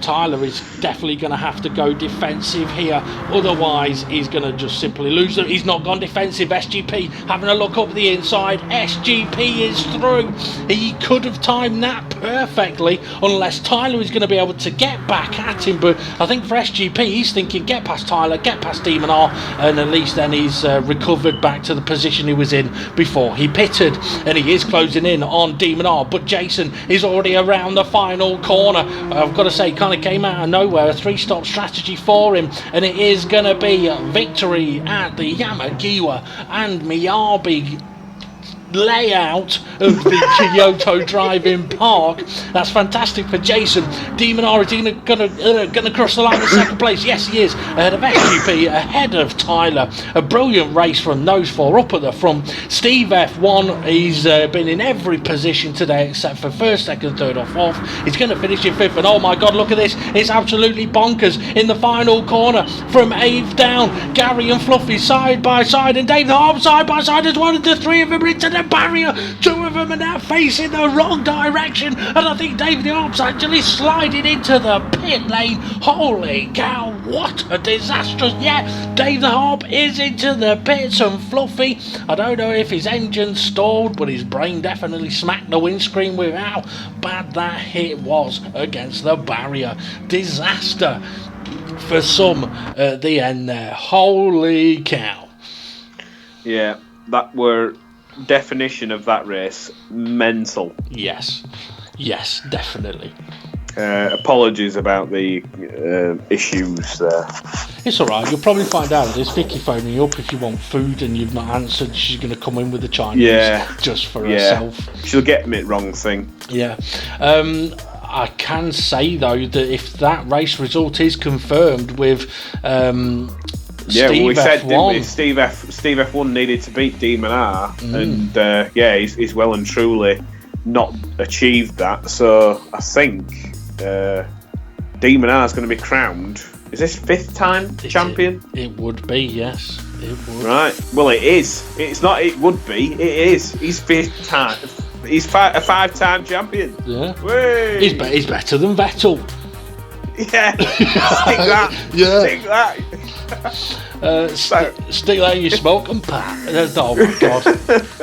Tyler is definitely going to have to go defensive here. Otherwise, he's going to just simply lose it. He's not gone defensive. SGP having a look up the inside. SGP is through. He could have timed that perfectly, unless Tyler is going to be able to get back at him. But I think for SGP, he's thinking, get past Tyler, get past Demon R, and at least then he's recovered back to the position he was in before he pitted, and he is closing in on Demon R, but Jason is already around the final corner. I've got to say, kind of came out of nowhere, a 3-stop strategy for him, and it is going to be a victory at the Yamagiwa+Miyabi layout of the Kyoto Drive-In Park. That's fantastic for Jason. Demon R is gonna cross the line in second place. Yes, he is, ahead of SGP, ahead of Tyler. A brilliant race from those four up at the front. Steve F1, he's been in every position today except for first, second, third or fourth. He's going to finish in fifth, and oh my god, look at this, it's absolutely bonkers. In the final corner, from 8th down, Gary and Fluffy side by side, and Dave the Harp side by side as well, and the three of them into the barrier. Two of them are now facing the wrong direction, and I think Dave the Harp's actually sliding into the pit lane. Holy cow, what a disastrous, yeah, Dave the Harp is into the pits, and Fluffy, I don't know if his engine stalled, but his brain definitely smacked the windscreen with how bad that hit was against the barrier. Disaster for some at the end there. Holy cow. Yeah, that were definition of that race, mental. Yes, definitely. Apologies about the issues there. It's alright, you'll probably find out there's Vicky phoning you up if you want food and you've not answered. She's going to come in with the Chinese just for herself. She'll get me wrong thing. Yeah. I can say though that if that race result is confirmed with we said, didn't we? Steve F1 needed to beat Demon R, and he's well and truly not achieved that. So I think Demon R is going to be crowned. Is this 5th time champion? It would be, yes. It would. Right. Well, it is. It's not. It would be. It is. He's 5th time. He's a 5-time champion. Yeah. He's better than Vettel. Yeah. Stick that. Yeah. Stick that. Stick that in your smoking pipe. Oh my god!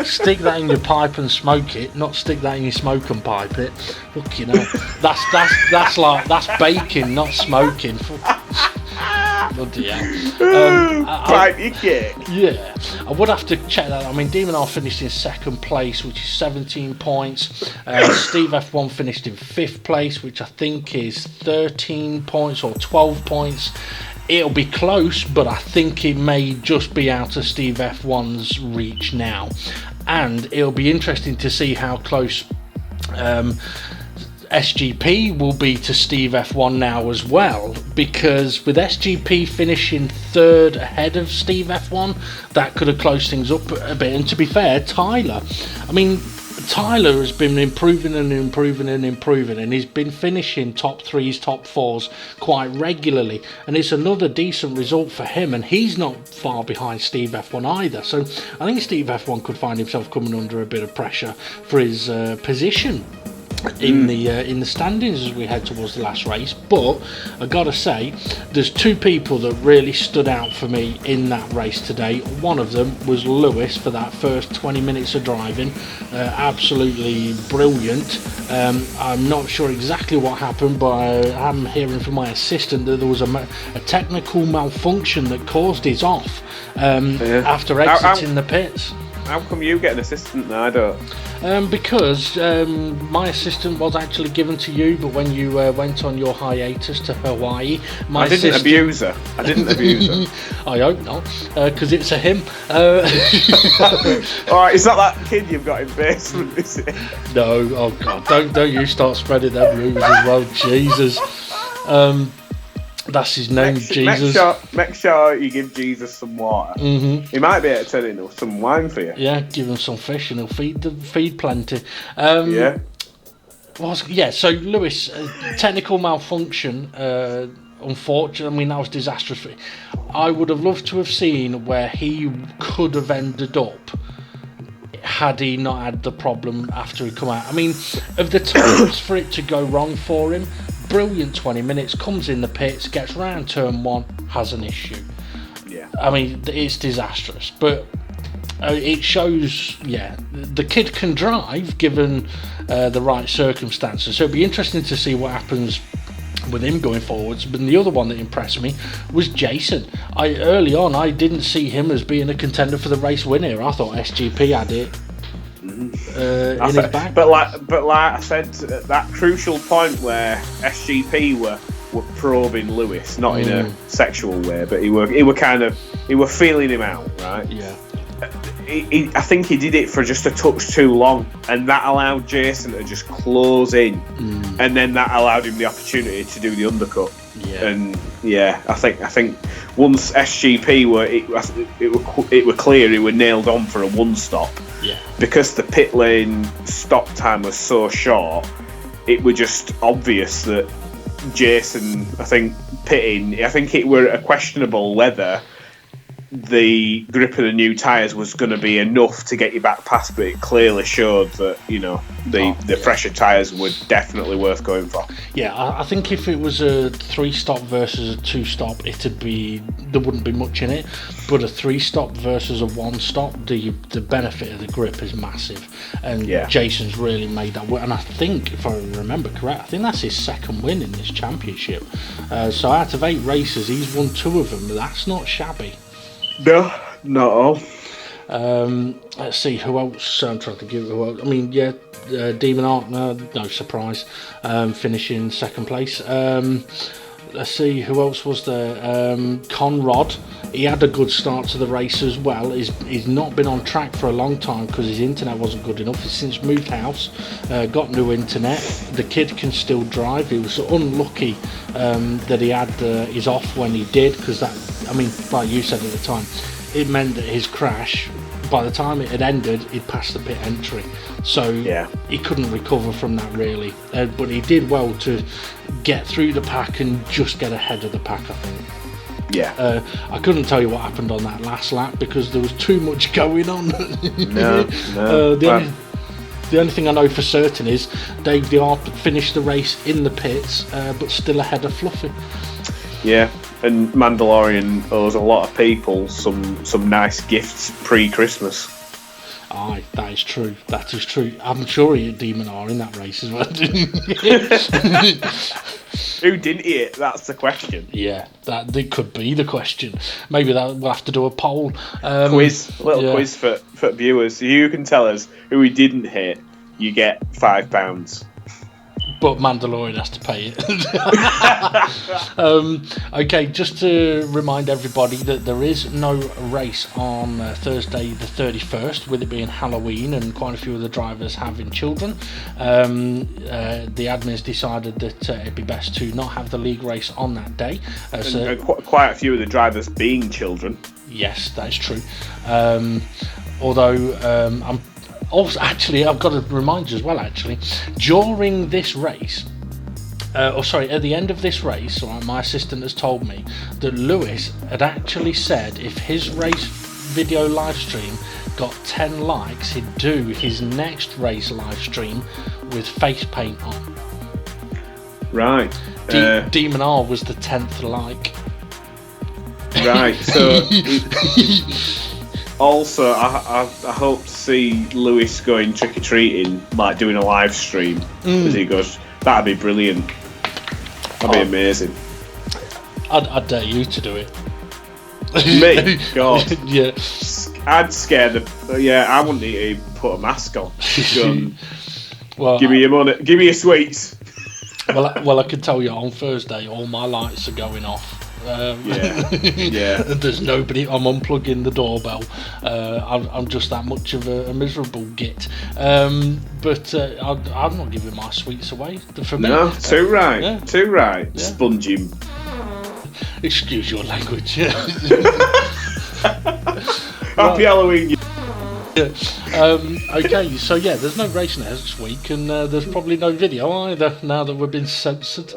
Stick that in your pipe and smoke it, not stick that in your smoking pipe. It, look, you know, that's baking, not smoking. Bloody hell. Pipe your cake. Yeah, I would have to check that. I mean, Demon R finished in 2nd place, which is 17 points. Steve F1 finished in 5th place, which I think is 13 points or 12 points. It'll be close, but I think it may just be out of Steve F1's reach now. And it'll be interesting to see how close SGP will be to Steve F1 now as well, because with SGP finishing 3rd ahead of Steve F1, that could have closed things up a bit. And to be fair, Tyler has been improving, and he's been finishing top 3s, top 4s quite regularly, and it's another decent result for him, and he's not far behind Steve F1 either. So I think Steve F1 could find himself coming under a bit of pressure for his position in the standings as we head towards the last race. But I gotta say, there's 2 people that really stood out for me in that race today. One of them was Lewis for that first 20 minutes of driving. Absolutely brilliant. I'm not sure exactly what happened, but I'm hearing from my assistant that there was a technical malfunction that caused it off after exiting the pits. How come you get an assistant now? I don't. Because my assistant was actually given to you, but when you went on your hiatus to Hawaii, I didn't abuse her. I hope not, because it's a him. Alright, it's not that kid you've got in basement, is it? No, oh god, don't you start spreading them rumours as well, Jesus. That's his name, Jesus. Make sure you give Jesus some water. Mm-hmm. He might be able to turn into some wine for you. Yeah, give him some fish and he'll feed plenty. So Lewis, technical malfunction, unfortunately, I mean, that was disastrous. I would have loved to have seen where he could have ended up had he not had the problem after he come out. I mean, of the times for it to go wrong for him, brilliant 20 minutes, comes in the pits, gets round turn 1, has an issue. Yeah. I mean, it's disastrous, but it shows, the kid can drive given the right circumstances. So it'll be interesting to see what happens with him going forwards. But the other one that impressed me was Jason. Early on, I didn't see him as being a contender for the race win here. I thought SGP had it in his bag. But like I said, at that crucial point where SGP were probing Lewis, not in a sexual way, but he were feeling him out, right? Yeah. I think he did it for just a touch too long, and that allowed Jason to just close in, and then that allowed him the opportunity to do the undercut. Yeah. And yeah, I think once SGP it were clear he were nailed on for a one stop. Yeah. Because the pit lane stop time was so short, it were just obvious that Jason, I think it were a questionable whether the grip of the new tyres was going to be enough to get you back past, but it clearly showed that the fresher tyres were definitely worth going for. Yeah, I think if it was a 3-stop versus a 2-stop, there wouldn't be much in it. But a 3-stop versus a 1-stop, the benefit of the grip is massive, and Jason's really made that work. And I think, if I remember correct, I think that's his second win in this championship. So out of 8 races, he's won 2 of them. That's not shabby. No, not all. Let's see who else. I'm trying to give who else. I mean, Demon Art, no surprise, finishing second place. Let's see who else was there. Conrad, he had a good start to the race as well. He's not been on track for a long time because his internet wasn't good enough. He's since moved house, got new internet. The kid can still drive. He was unlucky that he had his off when he did, because that, I mean, like you said at the time, it meant that his crash, by the time it had ended, he'd passed the pit entry, so he couldn't recover from that really. But he did well to get through the pack and just get ahead of the pack, I think. Yeah. I couldn't tell you what happened on that last lap because there was too much going on. No. The only thing I know for certain is Dave Diard finished the race in the pits, but still ahead of Fluffy. Yeah, and Mandalorian owes a lot of people some nice gifts pre-Christmas. Aye, that is true. That is true. I'm sure he hit Demon R in that race as well. Who didn't he hit? That's the question. Yeah, that could be the question. Maybe we'll have to do a poll. Quiz for viewers. You can tell us who he didn't hit. You get £5. But Mandalorian has to pay it. Okay, just to remind everybody that there is no race on Thursday the 31st, with it being Halloween and quite a few of the drivers having children. The admins decided that it'd be best to not have the league race on that day. And quite a few of the drivers being children. Yes, that is true. Although also, actually, I've got to remind you as well, actually, during this race, at the end of this race, my assistant has told me that Lewis had actually said if his race video live stream got 10 likes, he'd do his next race live stream with face paint on. Right. Demon R was the 10th like. Right, so... Also, I hope to see Lewis going trick-or-treating, like doing a live stream as he goes. That'd be brilliant. That'd be amazing. I'd dare you to do it. Me? God. Yeah. I'd scare I wouldn't need to put a mask on. Well, give me your money. Give me your sweets. Well, I can tell you on Thursday all my lights are going off. There's nobody. I'm unplugging the doorbell. I'm just that much of a miserable git. But I'm not giving my sweets away. For me, no, too right. Yeah. Too right. Yeah. Sponging. Excuse your language. Happy Halloween. Okay, so there's no race next week, and there's probably no video either now that we've been censored.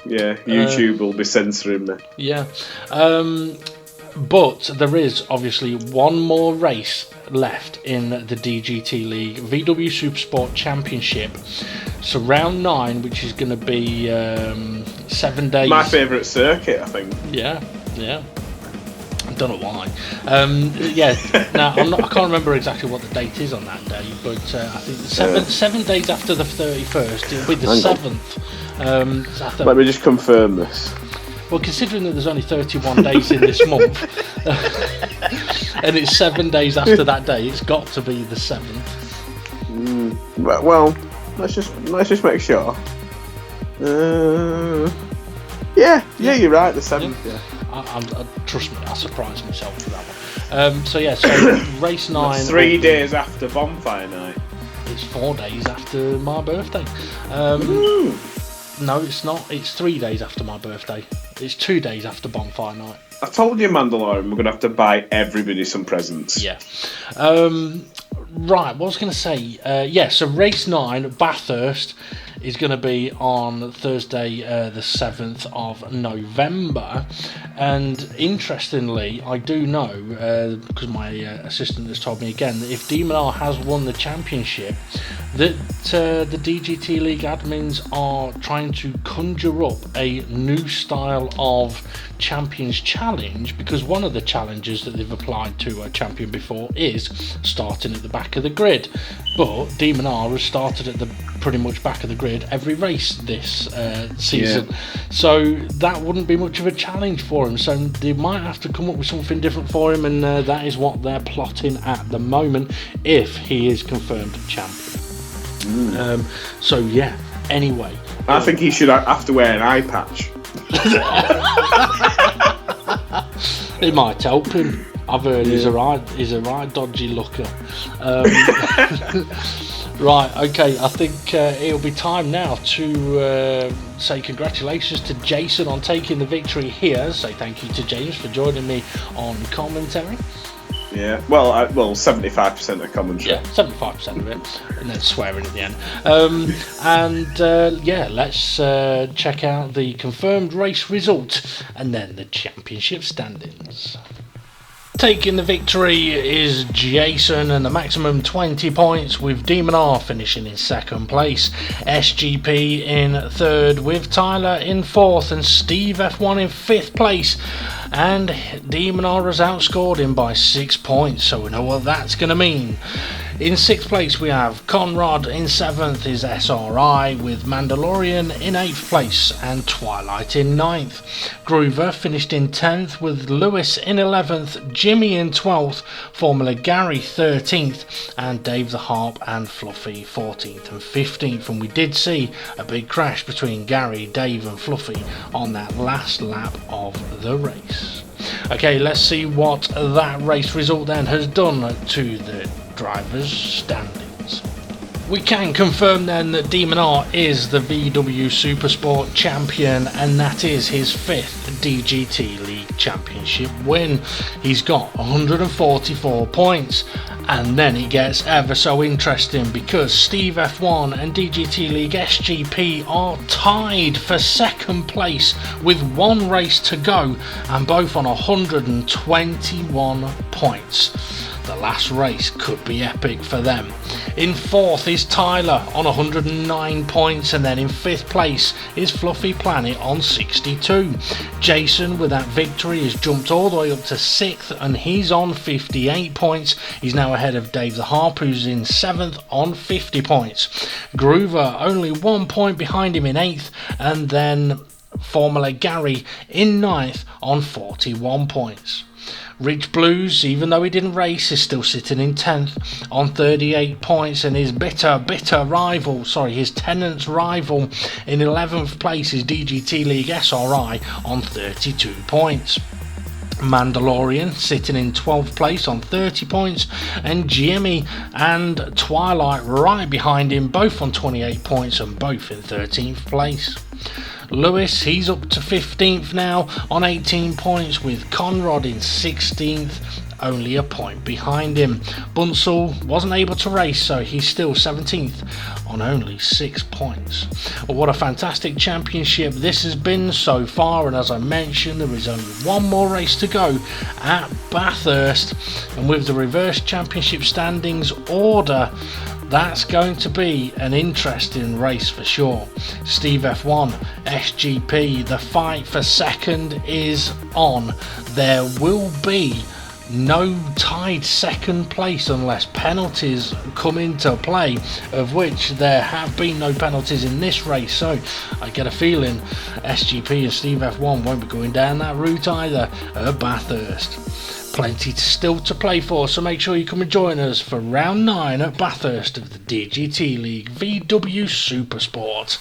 YouTube will be censoring me. Yeah, but there is obviously one more race left in the DGT League, VW Supersport Championship. So round 9, which is going to be 7 days. My favourite circuit, I think. Yeah. I don't know why. Now I can't remember exactly what the date is on that day, but I think 7 days after the 31st, it'll be the 7th. Let me just confirm this. Well, considering that there's only 31 days in this month, and it's 7 days after that day, it's got to be the 7th. Well, let's just make sure. Yeah, you're right. The 7th. Yeah. Trust me, I surprised myself with that one. So race 9. That's 3 days after bonfire night. It's 4 days after my birthday. No, it's not. It's 3 days after my birthday. It's 2 days after bonfire night. I told you, Mandalorian, we're going to have to buy everybody some presents. Yeah. Right, what I was going to say. So race 9, Bathurst, is going to be on Thursday, the 7th of November. And interestingly, I do know, because my assistant has told me again, that if DeMonar has won the championship, that the DGT League admins are trying to conjure up a new style of Champions Challenge, because one of the challenges that they've applied to a champion before is starting at the back of the grid. But DeMonar has started at the pretty much back of the grid every race this season, so that wouldn't be much of a challenge for him. So they might have to come up with something different for him, and that is what they're plotting at the moment if he is confirmed champion. Anyway, I think he should have to wear an eye patch. It might help him. I've heard he's a right dodgy looker. Right, okay, I think it'll be time now to say congratulations to Jason on taking the victory here. Say thank you to James for joining me on commentary. Yeah, well, 75% of commentary. Yeah, 75% of it, and then swearing at the end. Let's check out the confirmed race result and then the championship standings. Taking the victory is Jason, and the maximum 20 points, with DeMonar finishing in second place, SGP in third, with Tyler in fourth, and Steve F1 in fifth place. And DeMonar has outscored him by 6 points, so we know what that's going to mean. In sixth place we have Conrad, in seventh is SRI, with Mandalorian in eighth place and Twilight in ninth. Groover finished in 10th, with Lewis in 11th, Jimmy in 12th, Formula Gary 13th, and Dave the Harp and Fluffy 14th and 15th. And we did see a big crash between Gary, Dave and Fluffy on that last lap of the race. Okay, let's see what that race result then has done to the drivers' standings. We can confirm then that DeMonar is the VW Supersport champion, and that is his fifth DGT League Championship win. He's got 144 points, and then it gets ever so interesting because Steve F1 and DGT League SGP are tied for second place with one race to go, and both on 121 points. The last race could be epic for them. In fourth is Tyler on 109 points, and then in fifth place is Fluffy Planet on 62. Jason, with that victory, has jumped all the way up to sixth, and he's on 58 points. He's now ahead of Dave the Harp, who's in seventh on 50 points. Groover only 1 point behind him in eighth, and then Formula Gary in ninth on 41 points. Rich Blues, even though he didn't race, is still sitting in 10th on 38 points, and his his Tenant's rival in 11th place is DGT League SRI on 32 points. Mandalorian sitting in 12th place on 30 points, and Jimmy and Twilight right behind him, both on 28 points and both in 13th place. Lewis, he's up to 15th now on 18 points, with Conrad in 16th, only a point behind him. Bunsell wasn't able to race, so he's still 17th on only 6 points. Well, what a fantastic championship this has been so far, and as I mentioned, there is only one more race to go at Bathurst, and with the reverse championship standings order, That's going to be an interesting race for sure. Steve F1, SGP, the fight for second is on. There will be no tied second place unless penalties come into play, of which there have been no penalties in this race, so I get a feeling SGP and Steve F1 won't be going down that route either at Bathurst. Plenty still to play for, so make sure you come and join us for round 9 at Bathurst of the DGT League VW Supersport.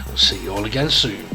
We'll see you all again soon.